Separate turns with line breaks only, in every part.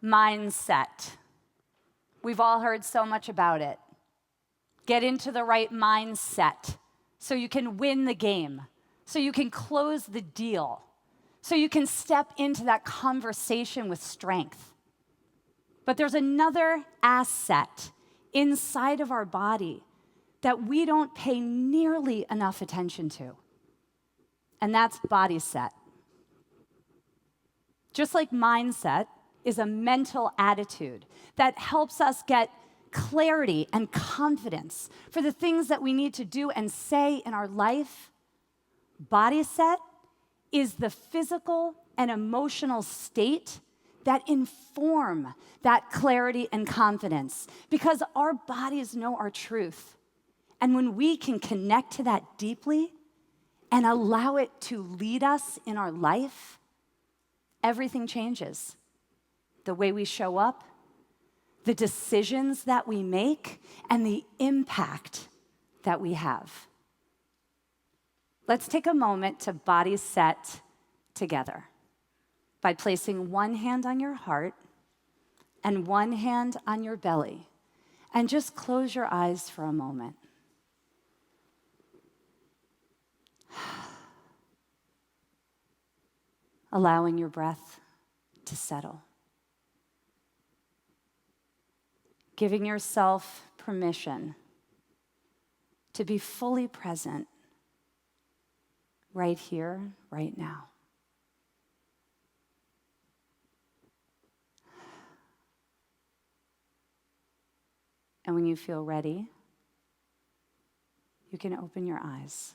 mindset. We've all heard so much about it. Get into the right mindset so you can win the game, so you can close the deal, so you can step into that conversation with strength. But there's another asset inside of our body that we don't pay nearly enough attention to, and that's Bodyset. Just like mindset is a mental attitude that helps us get clarity and confidence for the things that we need to do and say in our life, Bodyset is the physical and emotional state that inform that clarity and confidence, because our bodies know our truth. And when we can connect to that deeply and allow it to lead us in our life, everything changes. The way we show up, the decisions that we make, and the impact that we have. Let's take a moment to Bodyset together by placing one hand on your heart and one hand on your belly, and just close your eyes for a moment. Allowing your breath to settle. Giving yourself permission to be fully present right here, right now. And when you feel ready, you can open your eyes.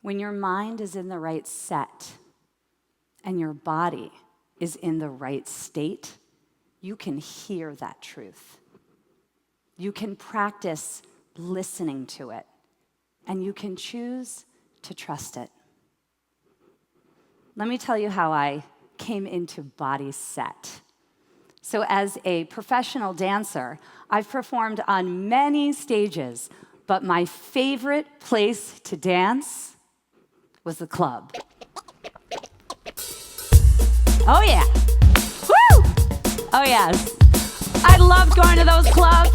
When your mind is in the right set and your body is in the right state, you can hear that truth. You can practice listening to it, and you can choose to trust it. Let me tell you how I came into Bodyset. So as a professional dancer, I've performed on many stages, but my favorite place to dance was the club. Oh yeah, woo! Oh yes, I loved going to those clubs.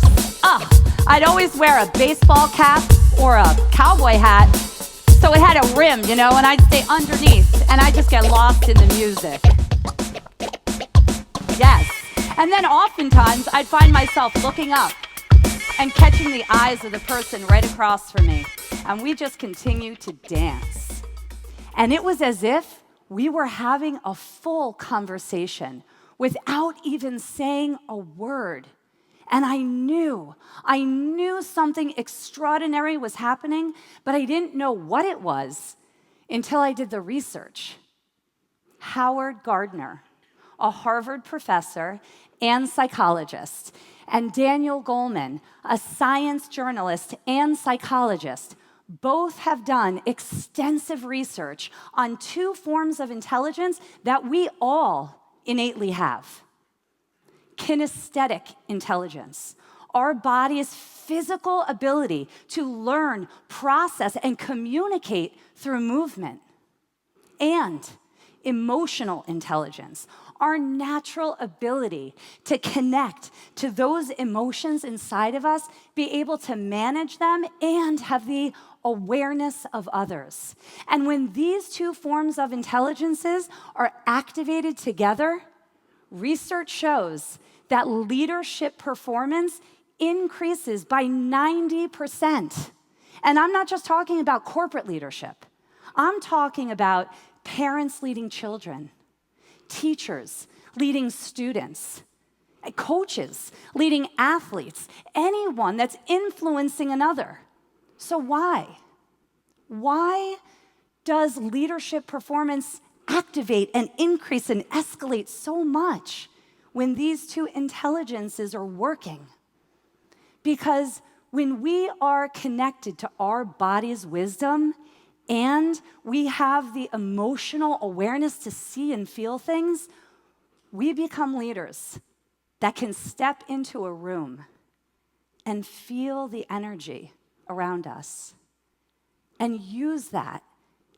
I'd always wear a baseball cap or a cowboy hat, so it had a rim, and I'd stay underneath, and I'd just get lost in the music. Yes, and then oftentimes I'd find myself looking up and catching the eyes of the person right across from me, and we just continued to dance. And it was as if we were having a full conversation without even saying a word. And I knew something extraordinary was happening, but I didn't know what it was until I did the research. Howard Gardner, a Harvard professor and psychologist, and Daniel Goleman, a science journalist and psychologist, both have done extensive research on two forms of intelligence that we all innately have. Kinesthetic intelligence, our body's physical ability to learn, process, and communicate through movement. And emotional intelligence, our natural ability to connect to those emotions inside of us, be able to manage them, and have the awareness of others. And when these two forms of intelligences are activated together, research shows that leadership performance increases by 90%. And I'm not just talking about corporate leadership. I'm talking about parents leading children, teachers leading students, coaches leading athletes, anyone that's influencing another. So why? Why does leadership performance activate and increase and escalate so much when these two intelligences are working? Because when we are connected to our body's wisdom and we have the emotional awareness to see and feel things, we become leaders that can step into a room and feel the energy around us and use that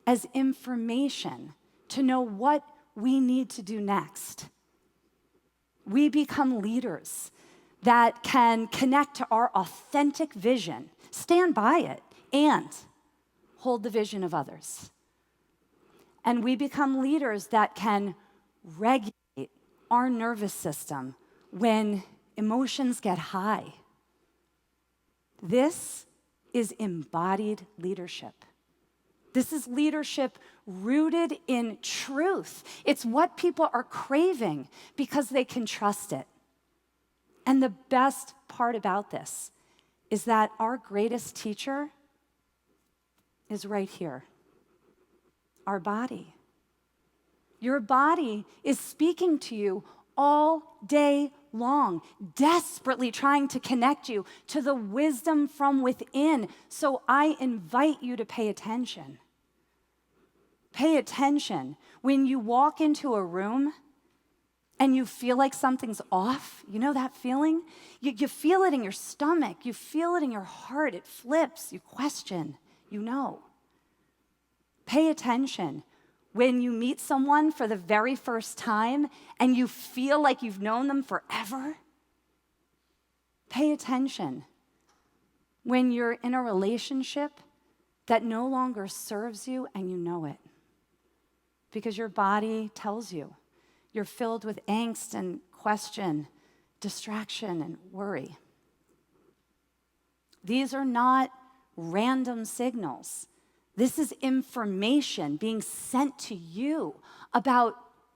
as information to know what we need to do next. We become leaders that can connect to our authentic vision, stand by it, and hold the vision of others. And we become leaders that can regulate our nervous system when emotions get high. This is embodied leadership. This is leadership rooted in truth. It's what people are craving because they can trust it. And the best part about this is that our greatest teacher is right here, our body. Your body is speaking to you all day long, desperately trying to connect you to the wisdom from within. So I invite you to pay attention. Pay attention when you walk into a room and you feel like something's off. You know that feeling? You feel it in your stomach. You feel it in your heart. It flips. You question. You know. Pay attention when you meet someone for the very first time and you feel like you've known them forever. Pay attention when you're in a relationship that no longer serves you and you know it. Because your body tells you you're filled with angst and question, distraction and worry. These are not random signals. This is information being sent to you about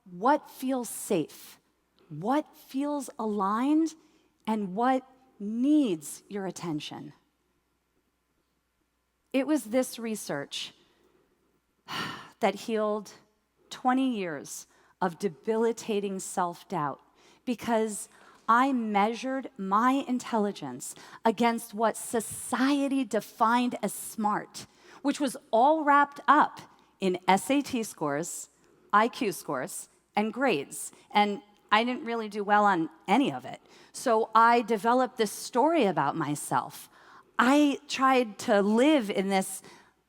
what feels safe, what feels aligned, and what needs your attention. It was this research that healed 20 years of debilitating self-doubt because I measured my intelligence against what society defined as smart, which was all wrapped up in SAT scores, IQ scores, and grades. And I didn't really do well on any of it. So I developed this story about myself. I tried to live in this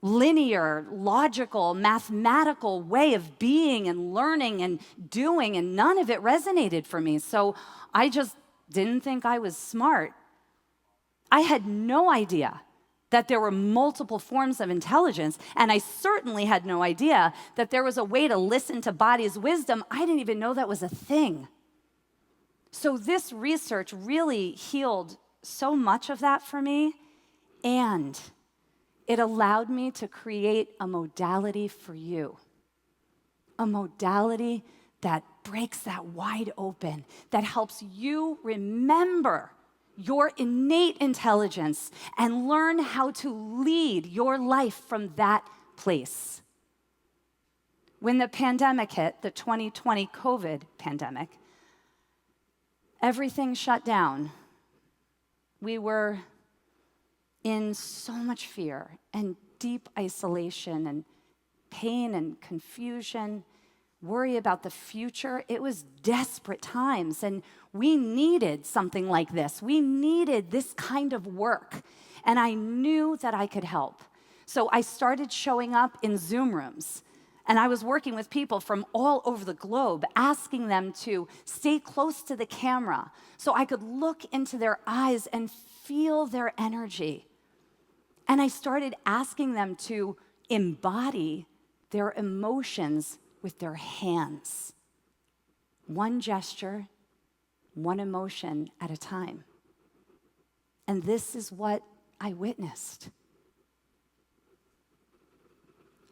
linear, logical, mathematical way of being and learning and doing, and none of it resonated for me. So I just didn't think I was smart. I had no idea that there were multiple forms of intelligence, and I certainly had no idea that there was a way to listen to body's wisdom. I didn't even know that was a thing. So this research really healed so much of that for me, and it allowed me to create a modality for you, a modality that breaks that wide open, that helps you remember your innate intelligence and learn how to lead your life from that place. When the pandemic hit, the 2020 COVID pandemic, everything shut down. We were in so much fear and deep isolation and pain and confusion, worry about the future. It was desperate times, and we needed something like this. We needed this kind of work, and I knew that I could help. So I started showing up in Zoom rooms, and I was working with people from all over the globe, asking them to stay close to the camera so I could look into their eyes and feel their energy. And I started asking them to embody their emotions with their hands. One gesture, one emotion at a time. And this is what I witnessed.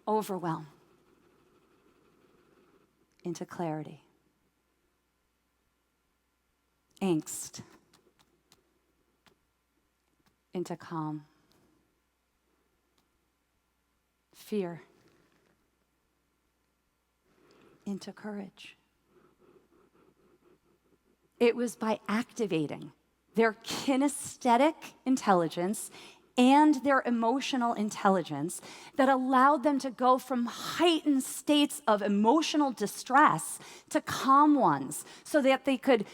Overwhelm into clarity. Angst into calm. Fear into courage. It was by activating their kinesthetic intelligence and their emotional intelligence that allowed them to go from heightened states of emotional distress to calm ones so that they could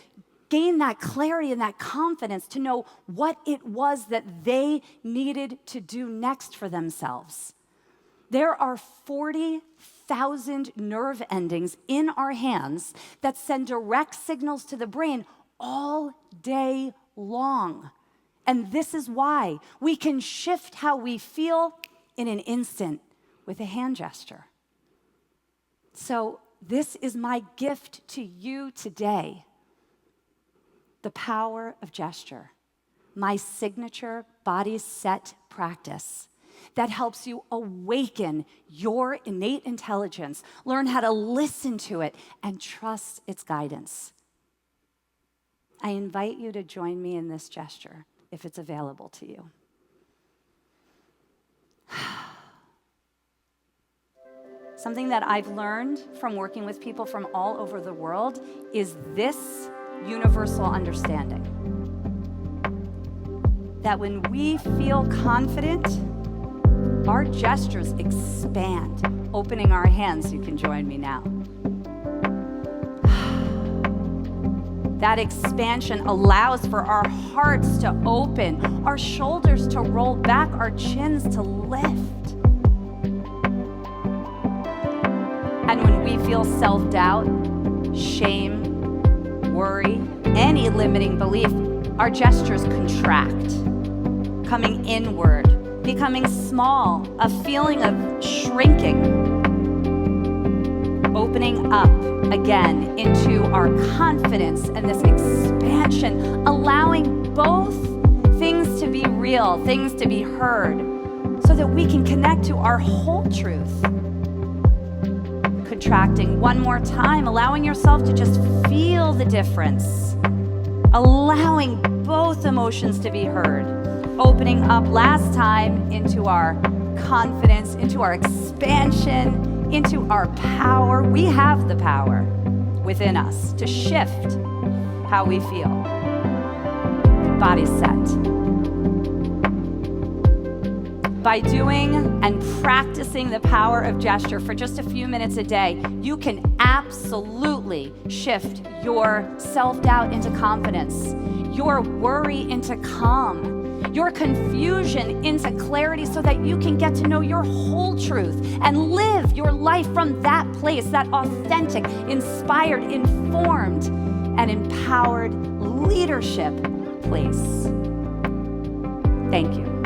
gain that clarity and that confidence to know what it was that they needed to do next for themselves. There are 40,000 nerve endings in our hands that send direct signals to the brain all day long. And this is why we can shift how we feel in an instant with a hand gesture. So this is my gift to you today. The power of gesture, my signature Bodyset practice that helps you awaken your innate intelligence, learn how to listen to it, and trust its guidance. I invite you to join me in this gesture if it's available to you. Something that I've learned from working with people from all over the world is this universal understanding. That when we feel confident, our gestures expand. Opening our hands, you can join me now. That expansion allows for our hearts to open, our shoulders to roll back, our chins to lift. And when we feel self-doubt, shame, worry, any limiting belief, our gestures contract, coming inward, becoming small, a feeling of shrinking, opening up again into our confidence and this expansion, allowing both things to be real, things to be heard, so that we can connect to our whole truth. Contracting one more time, allowing yourself to just feel the difference, allowing both emotions to be heard, opening up last time into our confidence, into our expansion, into our power. We have the power within us to shift how we feel. Bodyset. By doing and practicing the power of gesture for just a few minutes a day, you can absolutely shift your self-doubt into confidence, your worry into calm, your confusion into clarity, so that you can get to know your whole truth and live your life from that place, that authentic, inspired, informed, and empowered leadership place. Thank you.